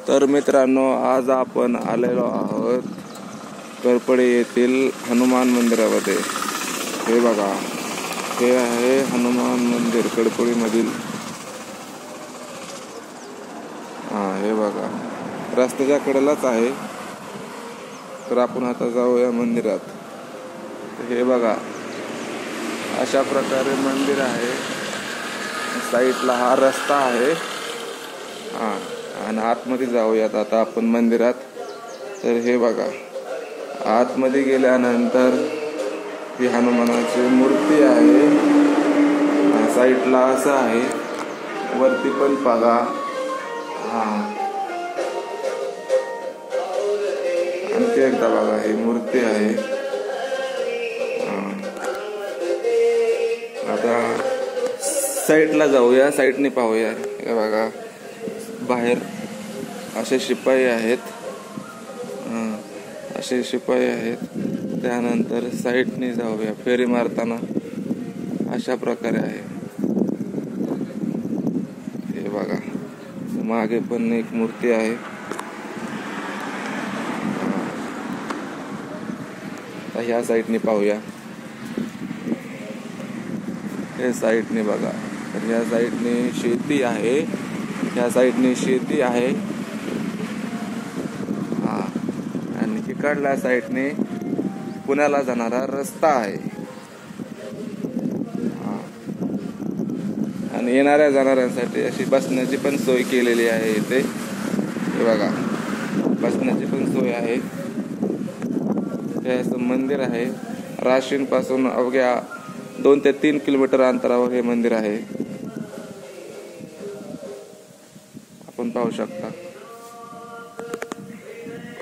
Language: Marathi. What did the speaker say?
तर मित्रांनो, आज आपण आलेलो आहोत करपडे येथील हनुमान मंदिरामध्ये. हे बघा, हे आहे हनुमान मंदिर कडपडीमधील. हे बघा, रस्त्याच्या कडेलाच आहे. तर आपण आता जाऊया मंदिरात. हे बघा, अशा प्रकारे मंदिर आहे. साईडला हा रस्ता आहे. आणि आतमध्ये जाऊयात आता आपण मंदिरात. तर हे बघा, आतमध्ये गेल्यानंतर ही हनुमानाची मूर्ती आहे. साईडला असं आहे, वरती पण बघा. आणखी एकदा बघा, ही मूर्ती आहे. आता साईडला जाऊया, साईडने पाहूया. हे बघा, बाहेर असे शिपाई आहेत. असे शिपाई आहेत. त्यानंतर साईडने जाऊया, फेरी मारताना अशा प्रकारे आहे. हे बघा, मागे पण एक मूर्ती आहे. ह्या साईडने पाहूया. हे साईडने बघा, तर ह्या साईडने शेती आहे. ह्या साईडने शेती आहे. आणि इकडल्या साईडने पुण्याला जाणारा रस्ता आहे. आणि येणाऱ्या जाणाऱ्यांसाठी अशी बसण्याची पण सोय केलेली आहे इथे. हे बघा, बसण्याची पण सोय आहे. हे असं मंदिर आहे. राशीन पासून अवघ्या 2 ते 3 किलोमीटर अंतरावर हे मंदिर आहे. आपण पाहू शकता.